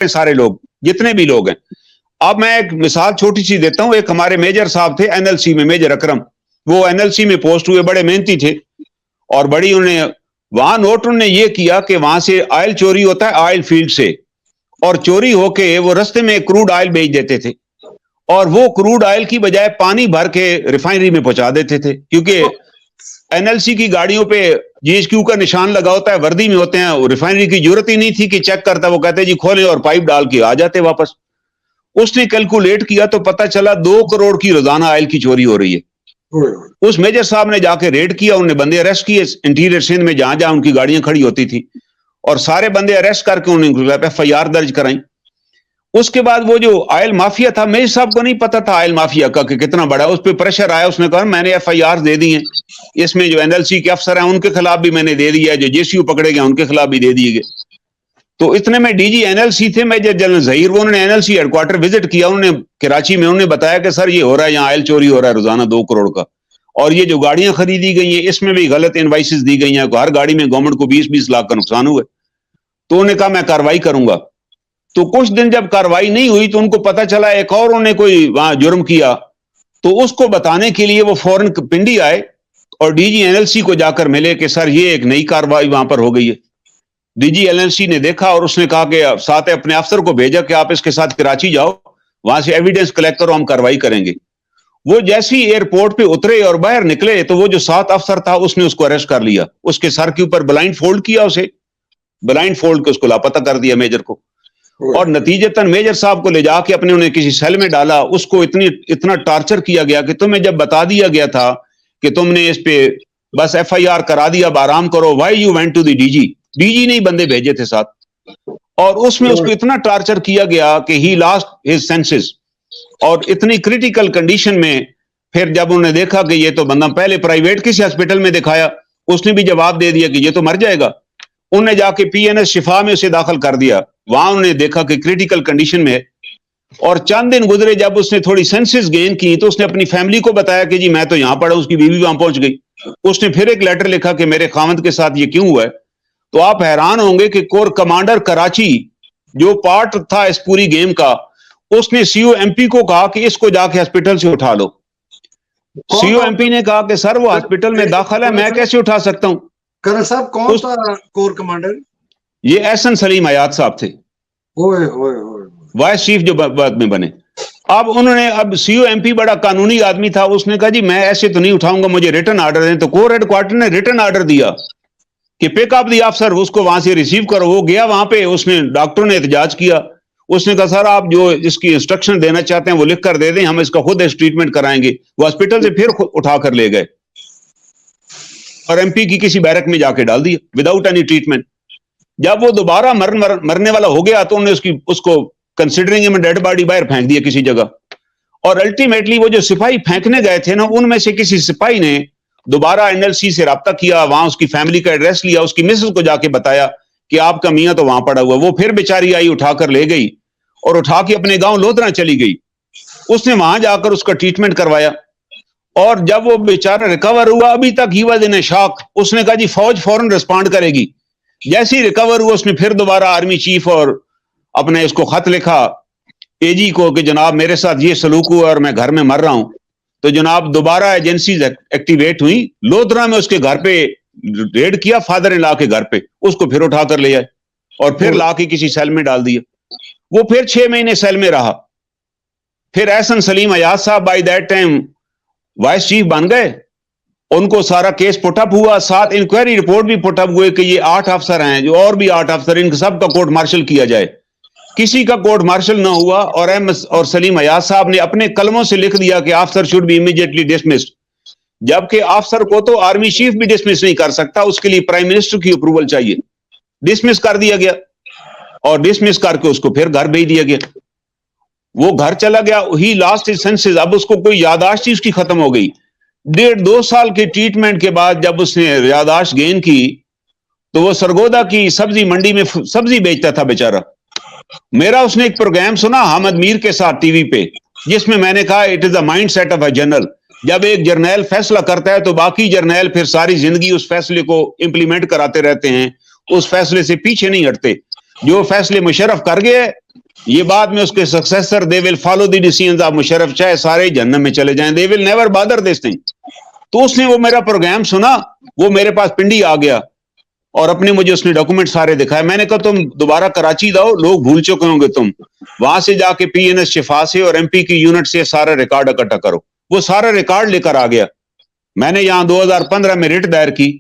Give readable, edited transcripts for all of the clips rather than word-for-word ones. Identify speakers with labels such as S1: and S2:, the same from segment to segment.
S1: سارے لوگ جتنے بھی لوگ ہیں. اب میں ایک مثال چھوٹی سی دیتا ہوں. ایک ہمارے میجر صاحب تھے NLC میں, میجر اکرم, وہ NLC میں پوسٹ ہوئے, بڑے محنتی تھے اور بڑی انہیں وہاں نوٹ انہوں نے یہ کیا کہ وہاں سے آئل چوری ہوتا ہے آئل فیلڈ سے, اور چوری ہو کے وہ رستے میں کروڈ آئل بیچ دیتے تھے, اور وہ کروڈ آئل کی بجائے پانی بھر کے ریفائنری میں پہنچا دیتے تھے, کیونکہ NLC کی گاڑیوں پہ GHQ کا نشان لگا ہوتا ہے, وردی میں ہوتے ہیں, ریفائنری کی ضرورت ہی نہیں تھی کہ چیک کرتا, وہ کہتے جی کھولیں اور پائپ ڈال کے آ جاتے واپس. اس نے کیلکولیٹ کیا تو پتا چلا 2 کروڑ کی روزانہ آئل کی چوری ہو رہی ہے. اس میجر صاحب نے جا کے ریڈ کیا, انہوں نے بندے اریسٹ کیے انٹیریئر سندھ میں جہاں جہاں ان کی گاڑیاں کھڑی ہوتی تھی, اور سارے بندے اریسٹ کر کے انہوں نے FIR درج کرائیں. اس کے بعد وہ جو آئل مافیا تھا, میجر صاحب کو نہیں پتا تھا آئل مافیا کا کہ کتنا بڑا, اس پہ پریشر آیا, اس نے کہا میں نے FIR دے دی ہیں, اس میں جو NLC کے افسر ہیں ان کے خلاف بھی میں نے دے دیا ہے, جو JCU پکڑے گئے ان کے خلاف بھی دے دیے گئے. تو اتنے میں DG NLC تھے میجر جنرل ظہیر, وہ انہوں نے NLC ہیڈ کوارٹر وزٹ کیا, انہوں نے کراچی میں, انہوں نے بتایا کہ سر یہ ہو رہا ہے, یہاں آئل چوری ہو رہا ہے روزانہ 2 کروڑ کا, اور یہ جو گاڑیاں خریدی گئی ہیں اس میں بھی غلط انوائسز دی گئی ہیں, ہر گاڑی میں گورنمنٹ کو 20-20 لاکھ کا نقصان ہوا ہے. تو انہوں نے کہا میں کاروائی کروں گا. تو کچھ دن جب کاروائی نہیں ہوئی تو ان کو پتا چلا ایک اور انہوں نے کوئی وہاں جرم کیا, تو اس کو بتانے کے لیے وہ فوراً پنڈی آئے اور DG NLC کو جا کر ملے کہ سر یہ ایک نئی کاروائی وہاں پر ہو گئی ہے. DG NLC نے دیکھا اور اس نے کہا کہ ساتھ اپنے افسر کو بھیجا کہ آپ اس کے ساتھ کراچی جاؤ, وہاں سے ایویڈنس کلیکٹ کرو, ہم کاروائی کریں گے. وہ جیسے ہی ایئرپورٹ پہ اترے اور باہر نکلے تو وہ جو 7 افسر تھا اس نے اس کو اریسٹ کر لیا, اس کے سر کے اوپر بلائنڈ فولڈ کیا, اسے بلائنڈ فولڈ کے اس کو لاپتہ کر دیا میجر کو, اور نتیجتاً میجر صاحب کو لے جا کے اپنے انہیں کسی سیل میں ڈالا. اس کو اتنا ٹارچر کیا گیا کہ تمہیں جب بتا دیا گیا تھا کہ تم نے اس پہ بس FIR کرا دیا, اب آرام کرو, why you went to the DG نہیں بندے بھیجے تھے ساتھ, اور اس میں اس کو اتنا ٹارچر کیا گیا کہ ہی لاسٹ ہز سینسز, اور اتنی کریٹیکل کنڈیشن میں پھر جب انہوں نے دیکھا کہ یہ تو بندہ, پہلے پرائیویٹ کسی ہاسپٹل میں دکھایا, اس نے بھی جواب دے دیا کہ یہ تو مر جائے گا, انہوں نے جا کے PNS شفا میں اسے داخل کر دیا, وہاں انہوں نے دیکھا کہ کریٹیکل کنڈیشن میں ہے. اور چند دن گزرے, جب اس نے تھوڑی سینسز گین کی تو اس نے اپنی فیملی کو بتایا کہ جی میں تو یہاں پڑا, اس کی بیوی وہاں پہنچ گئی. اس نے پھر ایک لیٹر لکھا کہ میرے خاوند کے ساتھ یہ کیوں ہوا ہے. تو آپ حیران ہوں گے کہ کور کمانڈر کراچی جو پارٹ تھا اس پوری گیم کا, اس نے CO MP کو کہا کہ اس کو جا کے ہاسپٹل سے اٹھا لو. CO MP نے کہا کہ سر وہ ہاسپٹل میں داخل ہے, میں کیسے اٹھا سکتا ہوں.
S2: کرن صاحب کون تھا کور کمانڈر؟
S1: یہ احسن سلیم حیات صاحب تھے, وائس چیف جو بعد میں بنے. اب انہوں نے, اب CO MP بڑا قانونی آدمی تھا, اس نے کہا جی میں ایسے تو نہیں اٹھاؤں گا, مجھے ریٹن آرڈر دیں. تو کور ہیڈ کوارٹر نے ریٹن آرڈر دیا کہ پک اپ دی آفسر, اس کو وہاں سے ریسیو کرو. وہ گیا وہاں پہ, اس نے ڈاکٹر نے احتجاج کیا, اس نے کہا سر آپ جو اس کی انسٹرکشن دینا چاہتے ہیں وہ لکھ کر دے دیں, ہم اس کا خود ٹریٹمنٹ کرائیں گے. وہ ہاسپٹل سے پھر اٹھا کر لے گئے اور MP کی کسی بیرک میں جا کے ڈال دیا وداؤٹ اینی ٹریٹمنٹ. جب وہ دوبارہ مرنے والا ہو گیا تو انہوں نے اس کو کنسیڈرنگ میں ڈیڈ باڈی باہر پھینک دیا کسی جگہ. اور الٹیمیٹلی وہ جو سپاہی پھینکنے گئے تھے نا, ان میں سے کسی سپاہی نے دوبارہ NLC سے رابطہ کیا, وہاں اس کی فیملی کا ایڈریس لیا, اس کی مسز کو جا کے بتایا کہ آپ کا میاں تو وہاں پڑا ہوا. وہ پھر بیچاری آئی, اٹھا کر لے گئی اور اٹھا کے اپنے گاؤں لودھرا چلی گئی. اس نے وہاں جا کر اس کا ٹریٹمنٹ کروایا, اور جب وہ بیچارہ ریکور ہوا, ابھی تک ہی واز ان شاک. اس نے کہا جی فوج فوراً رسپانڈ کرے گی. جیسے ہی ریکور ہوا, اس نے پھر دوبارہ آرمی چیف اور اپنے اس کو خط لکھا AG کو کہ جناب میرے ساتھ یہ سلوک ہوا اور میں گھر میں مر رہا ہوں. تو جناب دوبارہ ایجنسیز ایکٹیویٹ ہوئی, لودھرا میں اس کے گھر پہ ریڈ کیا, فادر ان لا کے گھر پہ, اس کو پھر اٹھا کر لے آئے اور پھر لا کے کسی سیل میں ڈال دیا. وہ پھر 6 مہینے سیل میں رہا. پھر احسن سلیم حیات صاحب by that time vice chief بن گئے, ان کو سارا کیس پٹ اپ ہوا, ساتھ انکوائری رپورٹ بھی پٹ اپ ہوئے کہ یہ 8 افسر ہیں, جو اور بھی 8 افسر, ان سب کا کورٹ مارشل کیا جائے. کسی کا کورٹ مارشل نہ ہوا, اور سلیم حیات صاحب نے اپنے قلموں سے لکھ دیا کہ officer should be immediately dismissed. جبکہ آفسر کو تو آرمی چیف بھی ڈسمس نہیں کر سکتا, اس کے لیے پرائم منسٹر کی اپروول چاہیے. ڈسمس کر دیا گیا, اور ڈسمس کر کے اس کو پھر گھر بھیج دیا گیا. وہ گھر چلا گیا, ہی لاسٹ ہز سینسز. اب اس کو کوئی یاداشت ہی اس کی ختم ہو گئی. 1.5-2 سال کے ٹریٹمنٹ کے بعد جب اس نے یاداشت گین کی تو وہ سرگودا کی سبزی منڈی میں سبزی بیچتا تھا بیچارہ. میرا اس نے ایک پروگرام سنا حامد میر کے ساتھ ٹی وی پہ, جس میں میں نے کہا it is the mindset of a general. جب ایک جرنیل فیصلہ کرتا ہے تو باقی جرنیل پھر ساری زندگی اس فیصلے کو امپلیمنٹ کراتے رہتے ہیں, اس فیصلے سے پیچھے نہیں ہٹتے. جو فیصلے مشرف کر گئے یہ بعد میں اس کے successor they will follow the decisions of Musharraf, چاہے سارے جہنم میں چلے جائیں، they will never bother this thing. تو اس نے وہ میرا پروگرام سنا، وہ میرے پاس پنڈی آ گیا اور اپنے مجھے اس نے ڈاکومنٹ سارے دکھائے. میں نے کہا تم دوبارہ کراچی جاؤ، لوگ بھول چکے ہوں گے، تم وہاں سے جا کے پی این ایس شفا سے اور ایم پی کی یونٹ سے سارا ریکارڈ اکٹھا کرو. وہ سارا ریکارڈ لے کر آ گیا. میں نے یہاں 2015 میں ریٹ دائر کی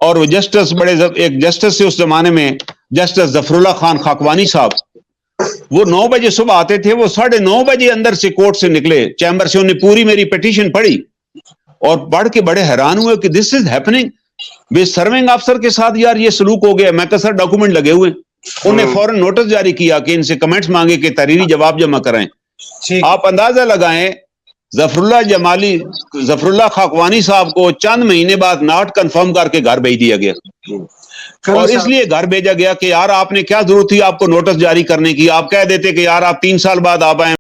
S1: اور وہ جسٹس ایک جسٹس سے اس زمانے میں جسٹس ظفر اللہ خان خاکوانی صاحب، وہ 9 بجے صبح آتے تھے، وہ 9:30 بجے اندر سے کورٹ سے نکلے چیمبر سے. انہیں پوری میری پیٹیشن پڑھی اور پڑھ کے بڑے حیران ہوئے کہ دس از ہیپننگ بے سرونگ افسر کے ساتھ یار یہ سلوک ہو گیا. میں کہا سر ڈاکومنٹ لگے ہوئے. انہیں فوراً نوٹس جاری کیا کہ ان سے کمنٹس مانگے کہ تحریری جواب جمع کرائیں. آپ اندازہ لگائیں ظفر اللہ خاکوانی صاحب کو چند مہینے بعد ناٹ کنفرم کر کے گھر بھیج دیا گیا. اور اس لیے گھر بھیجا گیا کہ یار آپ نے کیا ضرورت تھی آپ کو نوٹس جاری کرنے کی، آپ کہہ دیتے کہ یار آپ 3 سال بعد آپ آئیں.